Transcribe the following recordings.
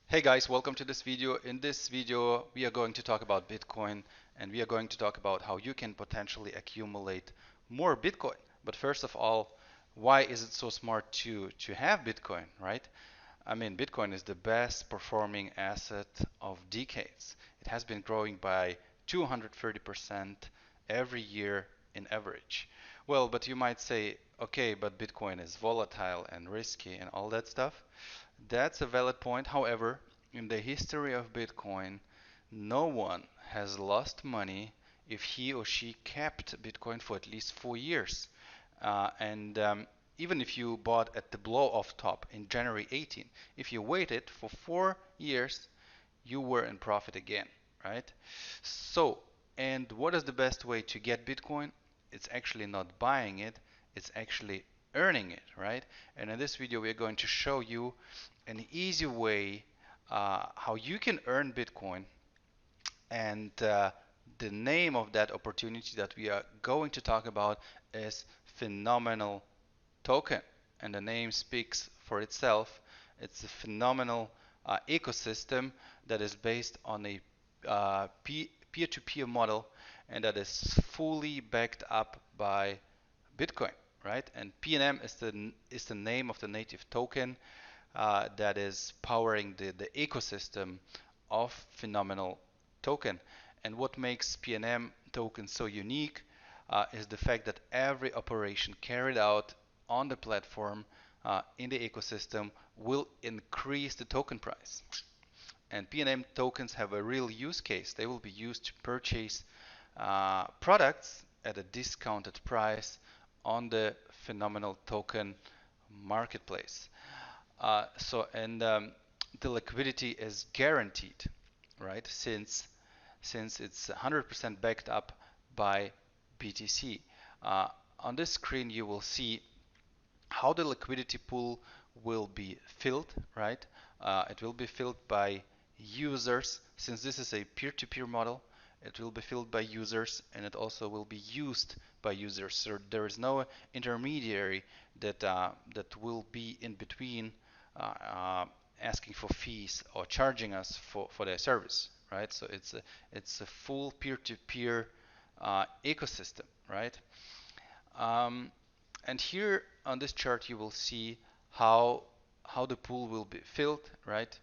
Hey guys, welcome to this video. In this video, we are going to talk about Bitcoin and we are going to talk about how you can potentially accumulate more Bitcoin. But first of all, why is it so smart to have Bitcoin, right? I mean, Bitcoin is the best performing asset of decades. It has been growing by 230% every year in average. Well, but you might say, okay, but Bitcoin is volatile and risky and all that stuff. That's a valid point. However, in the history of Bitcoin, no one has lost money if he or she kept Bitcoin for at least 4 years. And even if you bought at the blow off top in January 18, if you waited for 4 years, you were in profit again, right? So, and what is the best way to get Bitcoin? It's actually not buying it, it's actually earning it, right? And in this video, we're going to show you an easy way how you can earn Bitcoin. And the name of that opportunity that we are going to talk about is Phenomenal Token. And the name speaks for itself. It's a phenomenal ecosystem that is based on a peer-to-peer model and that is fully backed up by Bitcoin, right? And PNM is the name of the native token that is powering the ecosystem of Phenomenal Token. And what makes PNM token so unique is the fact that every operation carried out on the platform in the ecosystem will increase the token price. And PNM tokens have a real use case. They will be used to purchase products at a discounted price on the Phenomenal Token marketplace. The liquidity is guaranteed, right? Since it's 100% backed up by BTC. On this screen, you will see how the liquidity pool will be filled, right? It will be filled by users. Since this is a peer-to-peer model, it will be filled by users and it also will be used by users. So there is no intermediary that will be in between asking for fees or charging us for their service, right? So it's a full peer-to-peer ecosystem, right? Um, and here on this chart you will see how the pool will be filled, right?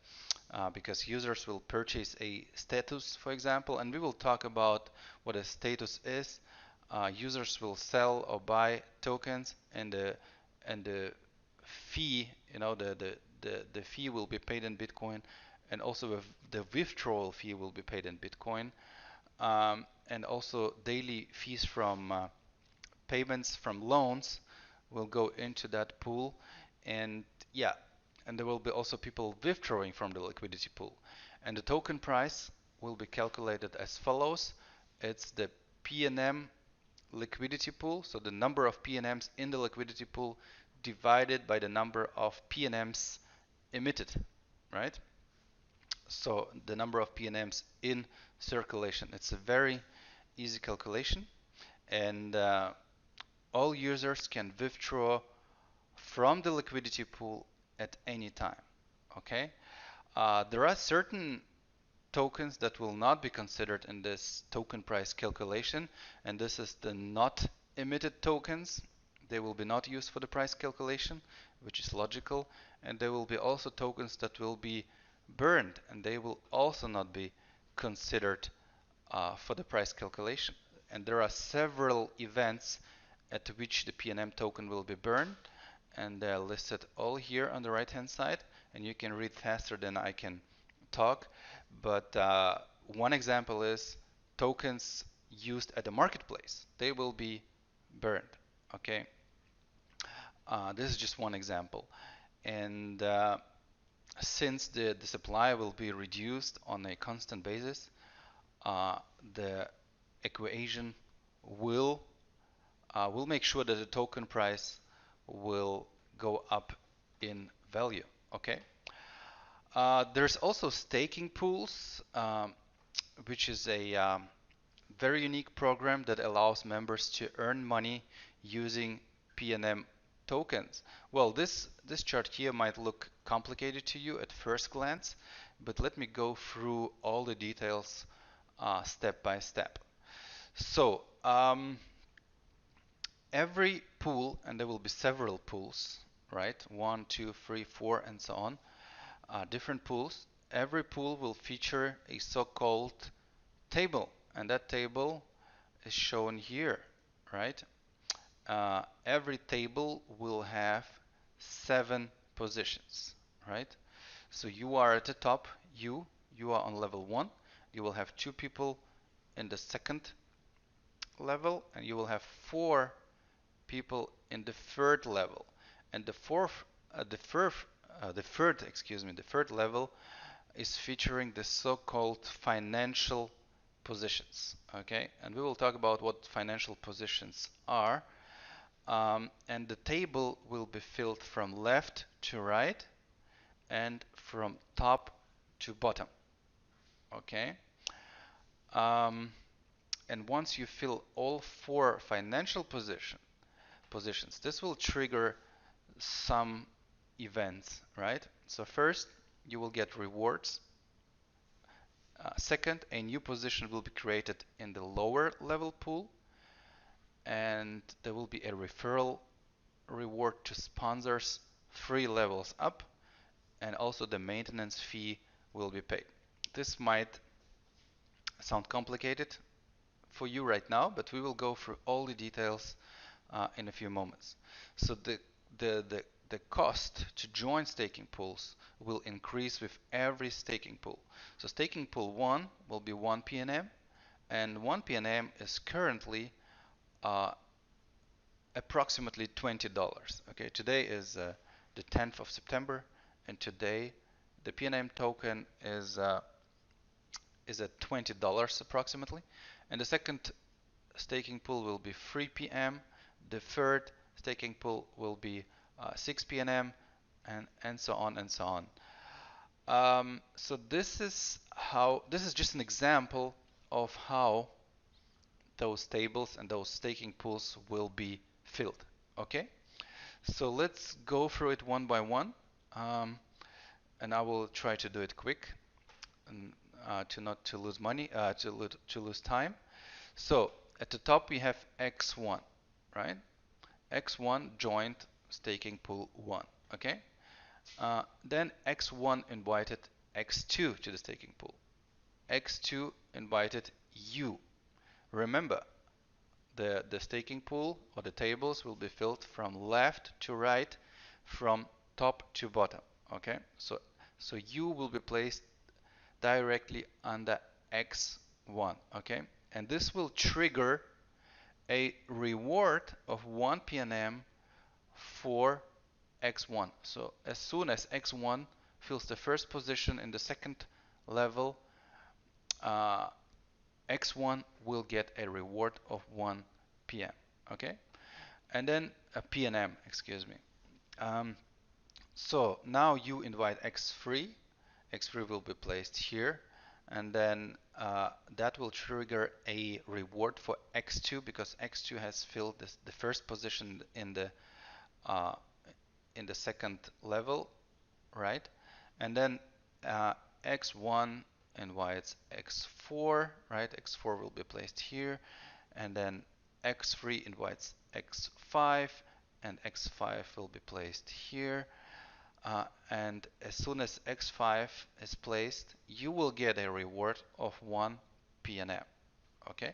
Because users will purchase a status, for example, and we will talk about what a status is. Users will sell or buy tokens, and the fee, the fee will be paid in Bitcoin, and also the withdrawal fee will be paid in Bitcoin, and also daily fees from payments from loans will go into that pool, and yeah, and there will be also people withdrawing from the liquidity pool, and the token price will be calculated as follows. It's the PNM liquidity pool, so the number of PNMs in the liquidity pool divided by the number of PNMs emitted, right? So the number of PNMs in circulation. It's a very easy calculation, and all users can withdraw from the liquidity pool at any time. Okay, there are certain tokens that will not be considered in this token price calculation, and this is the not emitted tokens. They will be not used for the price calculation, which is logical, and there will be also tokens that will be burned, and they will also not be considered for the price calculation. And there are several events at which the PNM token will be burned, and they're listed all here on the right hand side, and you can read faster than I can talk. But one example is tokens used at the marketplace. They will be burned. Okay, this is just one example, and since the supply will be reduced on a constant basis, the equation will will make sure that the token price will go up in value. Okay. There's also staking pools, which is a very unique program that allows members to earn money using PNM tokens. Well, this chart here might look complicated to you at first glance, but let me go through all the details step by step. So every pool, and there will be several pools, right? 1, 2, 3, 4, and so on. Different pools. Every pool will feature a so-called table, and that table is shown here, right? Every table will have 7 positions, right? So you are at the top, you are on level 1. You will have 2 people in the second level, and you will have 4 people in the third level. And the third level is featuring the so-called financial positions. Okay, and we will talk about what financial positions are. And the table will be filled from left to right and from top to bottom. Okay. And once you fill all 4 financial positions, this will trigger some events, right? So first, you will get rewards. Second, a new position will be created in the lower level pool, and there will be a referral reward to sponsors 3 levels up, and also the maintenance fee will be paid. This might sound complicated for you right now, but we will go through all the details in a few moments. So the cost to join staking pools will increase with every staking pool. So staking pool 1 will be 1 PNM, and 1 PNM is currently approximately $20. Okay, today is the 10th of September, and today the PNM token is at $20 approximately. And the second staking pool will be 3 PM. The third staking pool will be 6 PNM, and so on and so on. So this is just an example of how those tables and those staking pools will be filled. Okay, so let's go through it one by one, and I will try to do it quick, and to lose money, to lose time. So at the top we have X1, right? X1 joined staking pool 1. Okay. Then X1 invited X2 to the staking pool. X2 invited you. Remember, the staking pool or the tables will be filled from left to right, from top to bottom. Okay. So you will be placed directly under X1. Okay. And this will trigger a reward of 1 PNM for X1. So as soon as X1 fills the first position in the second level, X1 will get a reward of 1 PM. Okay, and then a PNM, excuse me. So now you invite X3. X3 will be placed here, and then that will trigger a reward for X2 because X2 has filled the first position in the second level, right? And then X1 invites X4, right? X4 will be placed here, and then X3 invites X5, and X5 will be placed here. And as soon as X5 is placed, you will get a reward of 1 PNM. Okay?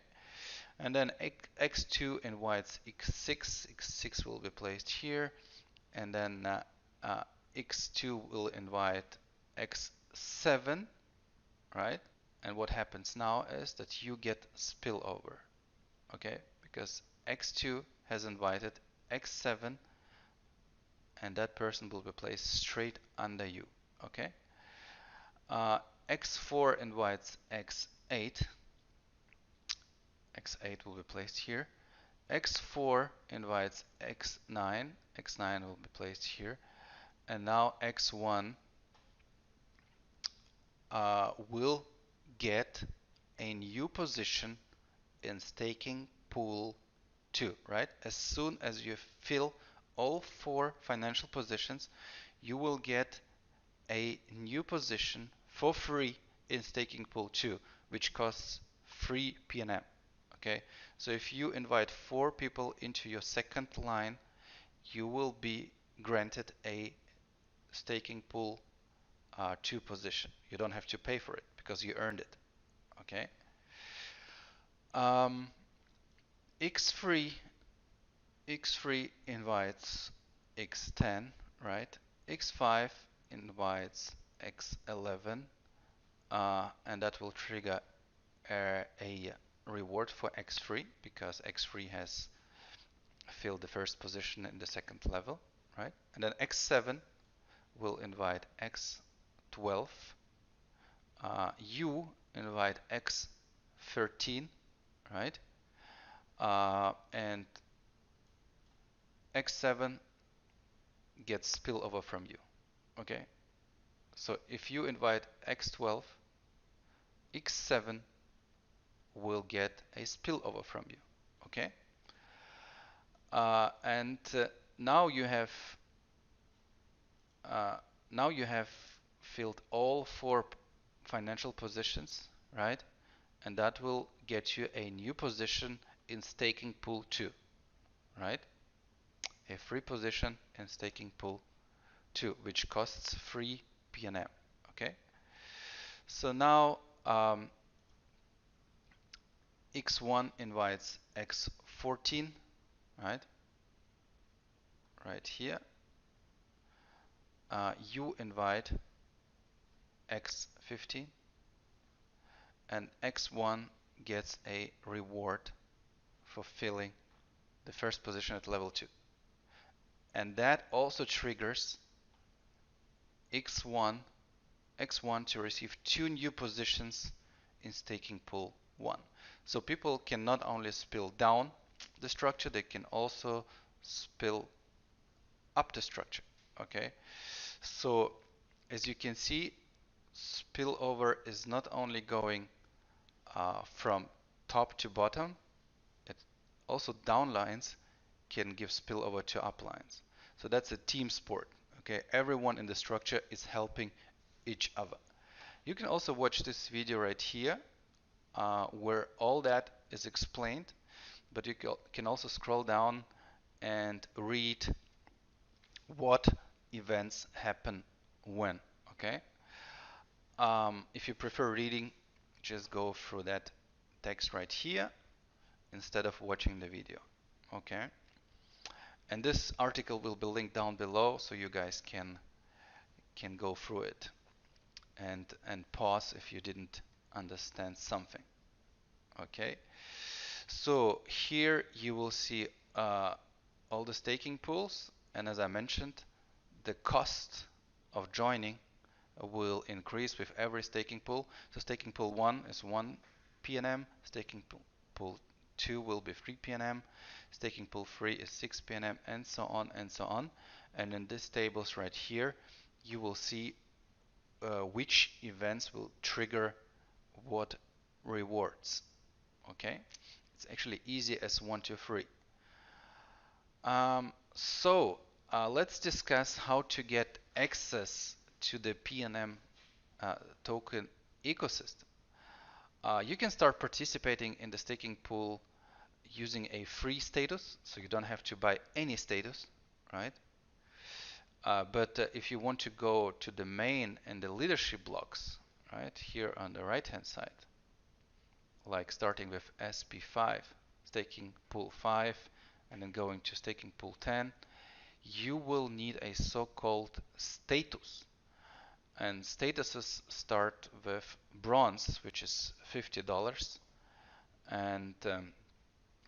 And then X2 invites X6. X6 will be placed here. And then X2 will invite X7, right? And what happens now is that you get spillover. Okay? Because X2 has invited X7, and that person will be placed straight under you. Okay. X4 invites X8. X8 will be placed here. X4 invites X9. X9 will be placed here. And now X1 will get a new position in staking pool 2, right? As soon as you fill all 4 financial positions, you will get a new position for free in staking pool 2, which costs free PNM. Okay, so if you invite 4 people into your second line, you will be granted a staking pool 2 position. You don't have to pay for it because you earned it. Okay. X3 invites X10, right? X5 invites X11, and that will trigger a reward for X3 because X3 has filled the first position in the second level, right? And then X7 will invite X12. You invite X13, right? And X7 gets spillover from you. Okay? So if you invite X12, X7 will get a spillover from you. Okay? And now you have filled all 4 financial positions, right? And that will get you a new position in staking pool 2, right? A free position in staking pool 2, which costs free PNM. Okay. So now X1 invites X14, right? Right here. You invite X15, and X1 gets a reward for filling the first position at level 2. And that also triggers X1 to receive 2 new positions in staking pool 1. So people can not only spill down the structure, they can also spill up the structure. Okay, so as you can see, spillover is not only going from top to bottom, it also downlines can give spillover to uplines. So that's a team sport. Okay, everyone in the structure is helping each other. You can also watch this video right here where all that is explained, but you can also scroll down and read what events happen when. Okay, if you prefer reading, just go through that text right here instead of watching the video. Okay, and this article will be linked down below, so you guys can go through it and pause if you didn't understand something. Okay, so here you will see all the staking pools, and as I mentioned, the cost of joining will increase with every staking pool. So staking pool 1 is 1 PNM, staking pool 2 will be 3 PNM, staking pool 3 is 6 PNM, and so on and so on. And in these tables right here, you will see which events will trigger what rewards. Okay, it's actually easy as 1, 2, 3. So let's discuss how to get access to the PNM token ecosystem. You can start participating in the staking pool using a free status, so you don't have to buy any status, right? But if you want to go to the main and the leadership blocks, right, here on the right hand side, like starting with SP5, staking pool 5, and then going to staking pool 10, you will need a so-called status. And statuses start with bronze, which is $50, and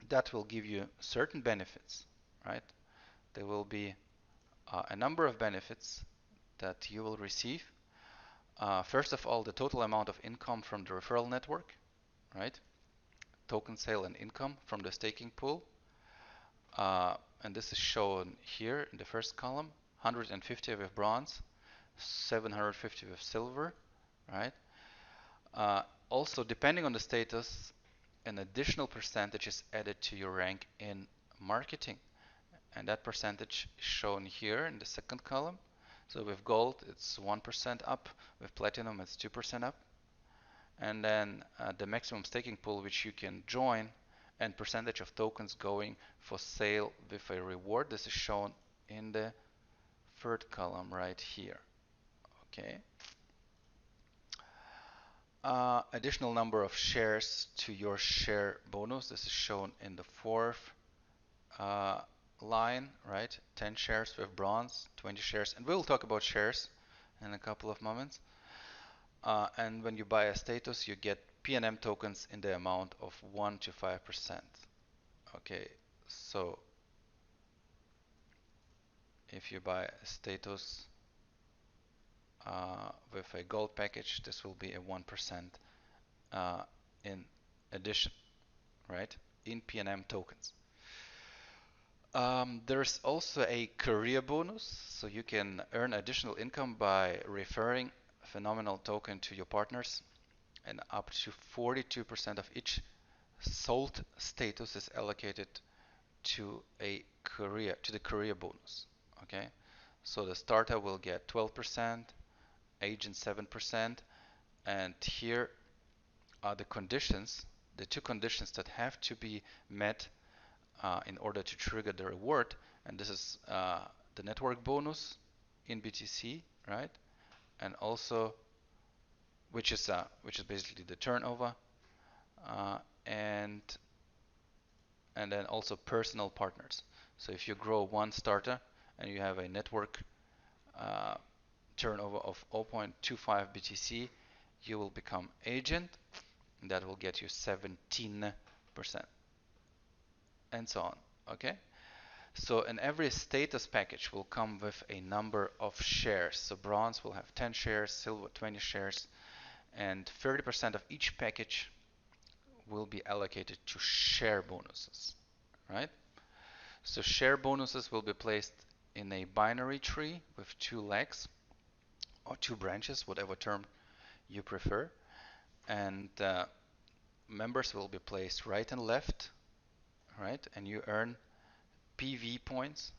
that will give you certain benefits, right? There will be a number of benefits that you will receive. First of all, the total amount of income from the referral network, right? Token sale and income from the staking pool. And this is shown here in the first column, 150 with bronze, 750 with silver, right? Also, depending on the status, an additional percentage is added to your rank in marketing, and that percentage is shown here in the second column. So with gold, it's 1% up. With platinum, it's 2% up. And then the maximum staking pool which you can join and percentage of tokens going for sale with a reward. This is shown in the third column right here. Okay. Additional number of shares to your share bonus. This is shown in the fourth line, right? 10 shares with bronze, 20 shares, and we'll talk about shares in a couple of moments. And when you buy a status, you get PNM tokens in the amount of 1 to 5%. Okay, so if you buy a status with a gold package, this will be a 1% in addition, right? In PNM tokens. There's also a career bonus, so you can earn additional income by referring a phenomenal token to your partners, and up to 42% of each sold status is allocated to the career bonus. Okay, so the starter will get 12%, agent 7%, and here are the conditions, the two conditions that have to be met in order to trigger the reward, and this is the network bonus in BTC, right? And also, which is basically the turnover, and then also personal partners. So if you grow one starter and you have a network turnover of 0.25 BTC, you will become agent, and that will get you 17%, and so on. Okay. So in every status package will come with a number of shares. So bronze will have 10 shares, silver 20 shares, and 30% of each package will be allocated to share bonuses, right? So share bonuses will be placed in a binary tree with two legs or two branches, whatever term you prefer, and members will be placed right and left, right? And you earn PV points,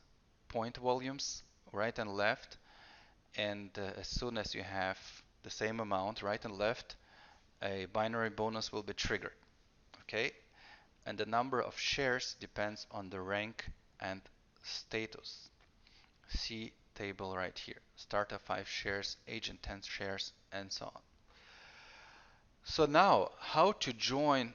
point volumes, right and left, and as soon as you have the same amount right and left, a binary bonus will be triggered. Okay, and the number of shares depends on the rank and status. See table right here. Starter 5 shares, agent 10 shares, and so on. So now, how to join